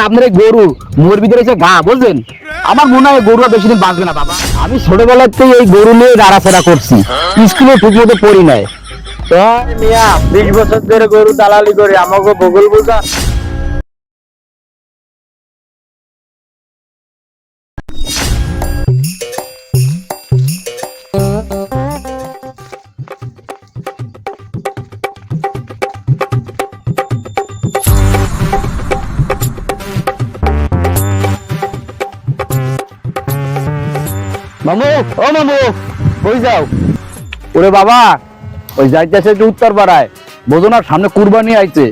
আপনার গরুর মুয়ের ভিতরে যে ঘা বুঝলেন, আমার মনে হয় গরুরা বেশি দিন বাঁচবে না বাবা। আমি ছোটবেলাতেই এই গরু নিয়ে নাড়াচাড়া করছি, স্কুলে ঠিক মতো পড়ি নাই। তো মিয়া 20 বছর ধরে গরু দালালি করে আমাকে বগল বুঝা। মামু, ও মামু, কই যাও? ওরে বাবা, ওই যাইতেছে একটু উত্তর পাড়ায়, বোঝো না সামনে কুরবানি আইছে,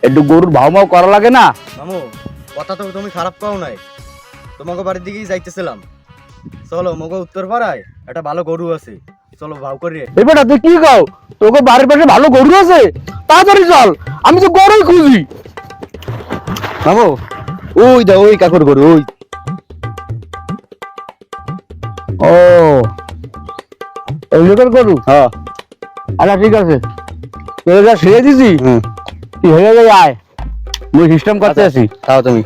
একটু গরুর ভাও মাও করা লাগে না? মামু কথা তো তুমি খারাপ পাও নাই, তোমাকে বাড়ির দিকেই যাইতেছিলাম। চলো মগো উত্তর পাড়ায় একটা ভালো গরু আছে, চলো ভাও করি। এবার তুই কি কও? তোকে বাড়ির পাশে ভালো গরু আছে? তাড়াতাড়ি চল, আমি তো গরুই খুঁজি। মামু ওই দা ওই কাকুর গরু ওই। ও, ওই লোকের গরু? হ্যাঁ আচ্ছা ঠিক আছে, তোর যা ছেড়ে দিছি তুই হয়ে যাবে, আয় মুই সিস্টেম করতে আছি। তাও তুমি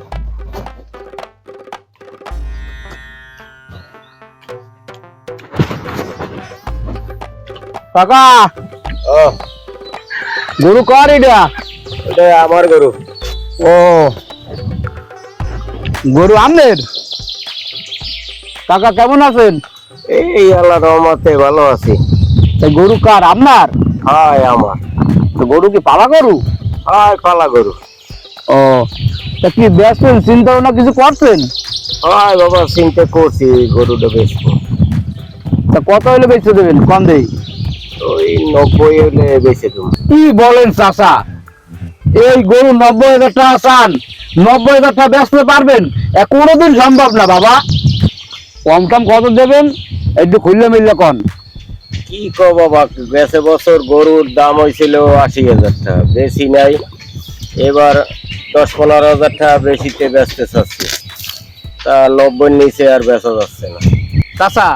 কাকা, গরু কার এটা? এটা আমার গরু। ও, গরু আমনের? কাকা কেমন আছেন? এই আল্লাহ রহমতে ভালো আছি। এই গরু কার, আপনার? হায় আমার। তো গরু কি পালা গরু? হায় পালা গরু। ও, তা কি বেচছেন, চিন্তা ভাবনা কিছু করছেন? হায় বাবা চিন্তা করছি গরুটা বেচবো। তা কত হলে বেচতে দেবেন, কম দেই? ওই 90 হলে বেচে দেবো। কি বলেন চাচা, এই গরু 90,000 টাকা চান? 90,000 টাকা বেচতে পারবেন? কোনোদিন সম্ভব না বাবা। কম টম কত দেবেন একটু খুললে মিললে কন। কি কো বাবা, গেছে বছর গরুর দাম হয়েছিল 80,000 টাকা, বেশি নাই। এবার 10-15,000 টাকা বেশিতে বেচতে চাচ্ছি, তা 90 নিচে আর বেচা যাচ্ছে না। চাচা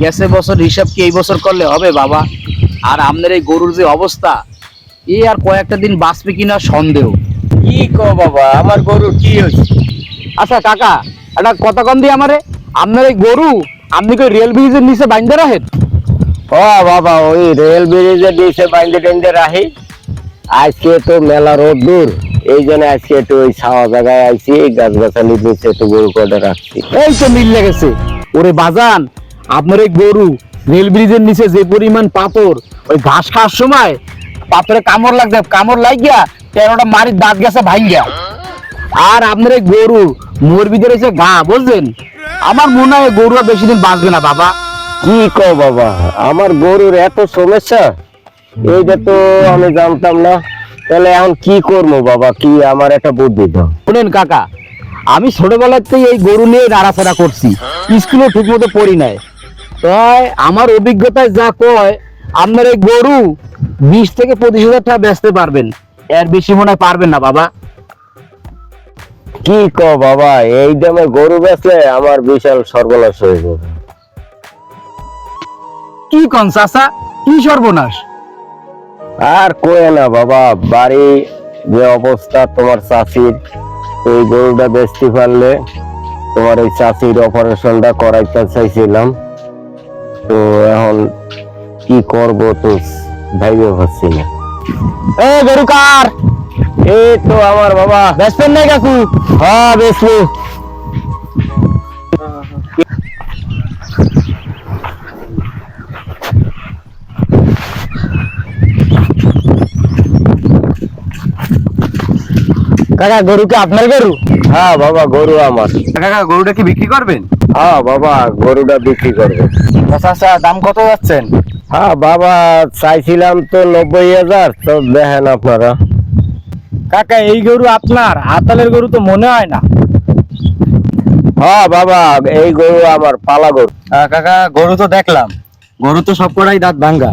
গেছে বছর হিসাব কি এই বছর করলে হবে বাবা? আর আপনার এই গরুর যে অবস্থা, এই আর কয়েকটা দিন বাঁচবে কিনা সন্দেহ। কি কো বাবা, আমার গরু কি হয়েছে? আচ্ছা কাকা, একটা কথা কম দিয়ে আমারে, আপনার এই গরু আপনি কি রেল ব্রিজের নিচে বাইন্ধে রাখেন? ও বাবা ওই রেল ব্রিজের নিচে বাইন্দে টেন্দে রাখি। আজকে তো মেলা রোদ দূর, এই জন্য আজকে একটু ওই ছাওয়া জায়গায় আইছি, গাছ গাছালির নিচে একটু গরু কটা রাখছি। এই তো মিল লেগেছে। ওরে বাজান, আপনার এই গরু রেল ব্রিজের নিচে যে পরিমাণ পাথর, ওই ঘাস খাওয়ার সময় পাথরে কামড় লাগছে, কামড় লাগিয়া 13টা মারির দাঁত গেছে ভাঙ্গিয়া। আর আপনার এই গরু মোর ভিতরে এসে ঘা বুঝলেন, আমার মনে হয় গরুরা বেশি দিন বাঁচবে না বাবা। কি কো বাবা, আমার গরুর এত সমস্যা, এইটা তো আমি জানতাম না। তাহলে এখন কি করবো বাবা, কি আমার একটা বুদ্ধি দাও। শুনেন কাকা, আমি ছোটবেলাতেই এই গরু নিয়ে নাড়াচাড়া করছি, স্কুলে ঠিক মতো পড়ি নাই। তাই আমার অভিজ্ঞতায় যা কয়, আপনার এই গরু 20 থেকে 25,000 টাকা বেচতে পারবেন, এর বেশি মনে হয় পারবেন না বাবা। কি কো বাবা, এই দামে গরু বেচলে আমার বিশাল সর্বনাশ হয়ে যাবে। কি কন চাচা, কি সর্বনাশ? আর কয়ে না বাবা, বাড়ি যে অবস্থা তোমার চাষির, এই গরুটা বেচতে পারলে তোমার এই চাষির অপারেশনটা করাইতে চাইছিলাম, তো এখন কি করব তো ভাইবে পাচ্ছি না। এ গরু কার? এই তো আমার বাবা। বেচবেন নাই কাকু? হ্যাঁ বেচবো। কাকা গরু কি আপনার গরু? হ্যাঁ বাবা গরু আমার। কাকা গরুটা কি বিক্রি করবেন? হ্যাঁ বাবা গরুটা বিক্রি করবো। চাচা দাম কত যাচ্ছেন? হ্যাঁ বাবা চাইছিলাম তো 90,000, তো দেখেন আপনারা। কাকা এই গরু আপনার? হাতালের গরু তো মনে হয় না। হ্যাঁ বাবা এই গরু আমার, পালা গরু। কাকা গরু তো দেখলাম, গরু তো সবকটাই দাঁত ভাঙ্গা,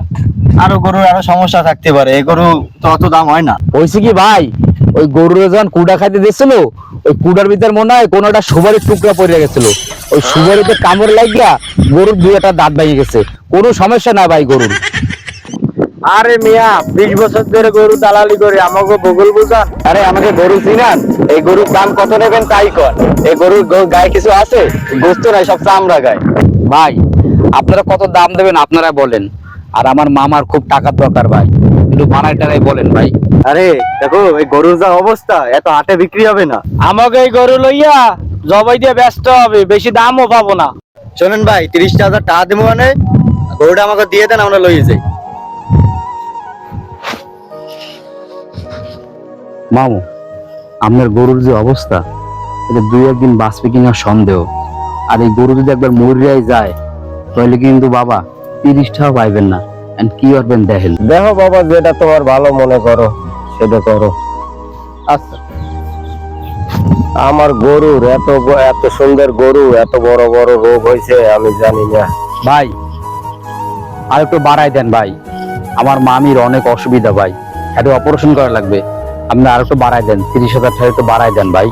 আরো গরুর আরো সমস্যা থাকতে পারে, এই গরু তো অত দাম হয় না। হয়েছে কি ভাই, ওই গরুর যখন কুড়া খাইতে দিয়েছিল, ওই কুড়ার ভিতর মনে হয় কোনো একটা সুপারির টুকরা পড়ে গেছিল, ওই সুপারিতে কামড় লাগিয়া গরুর 2-1টা দাঁত ভেঙে গেছে। কোনো সমস্যা না ভাই গরুর। আরে মিয়া 20 বছর ধরে গরু দালালি করে আমাকে বগল বুঝান। আরে আমাকে গরু চিনান? এই গরুর দাম কত নেবেন তাই কর। এই গরুর গায়ে কিছু আছে? গোস্ত নাই, সব চামড়া গায়ে। ভাই আপনারা কত দাম দেবেন আপনারা বলেন, আর আমার মামার খুব টাকার দরকার ভাই, একটু বানাই টানাই বলেন ভাই। আরে দেখো এই গরুর যা অবস্থা, এত হাটে বিক্রি হবে না। আমাকে এই গরু লইয়া জবাই দিয়ে ব্যস্ত হবে, বেশি দামও পাবো না। শোনেন ভাই, 30,000 টাকা দিব, মানে গরুটা আমাকে দিয়ে দেন, আমরা লইয়ে যাই। মামু, আপনার গরুর যে অবস্থা, এটা 2-1 দিন বাঁচবে কিনা সন্দেহ। আর এই গরু যদি একবার মরিয়াই যায় তাহলে কিন্তু বাবা 30 টাকা পাইবেন না। এন্ড কি করবেন দেখেন। দেখো বাবা, যেটা তোমার ভালো মনে করো সেটা করো। আচ্ছা আমার গরুর এত সুন্দর গরু, এত বড় বড় রোগ হয়েছে আমি জানি না। ভাই আর একটু বাড়াই দেন ভাই, আমার মামির অনেক অসুবিধা ভাই, একটু অপারেশন করা লাগবে, আপনি আর একটু বাড়াই দেন, 30,000 টাকা একটু বাড়াই দেন ভাই।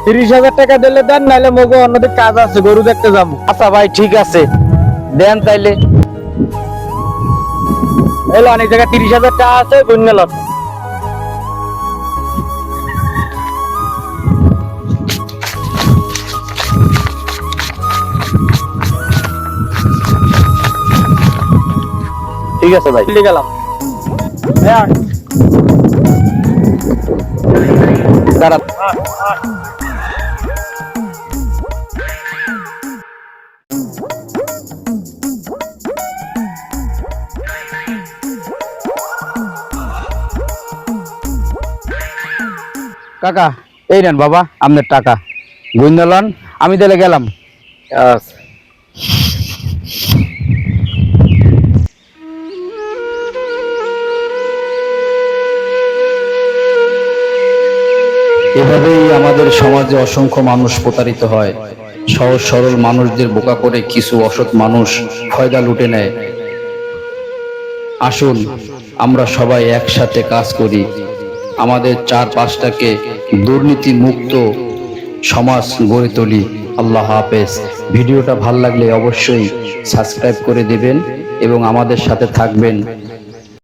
30,000 টাকা দিলে দেন, নাহলে মগো অন্যদিকে কাজ আছে, গরু দেখতে যাবো। আচ্ছা ভাই ঠিক আছে, দেন তাইলে। এলো অনেক জায়গায় 30,000 টাকা আছে, গুণ লন। ঠিক আছে ভাই, চলে গেলাম। দাঁড়া, কাকা এই নেন বাবা আপনার টাকা, গুণ লন, আমি তাহলে গেলাম। আচ্ছা। এভাবেই আমাদের সমাজে অসংখ্য মানুষ প্রতারিত হয়। সহজ সরল মানুষদের বোকা করে কিছু অসৎ মানুষ ফয়দা লুটে নেয়। আসুন আমরা সবাই একসাথে কাজ করি, আমাদের চারপাশটাকে দুর্নীতি মুক্ত সমাজ গড়ে তুলি। আল্লাহ হাফেজ। ভিডিওটা ভালো লাগলে অবশ্যই সাবস্ক্রাইব করে দিবেন এবং আমাদের সাথে থাকবেন।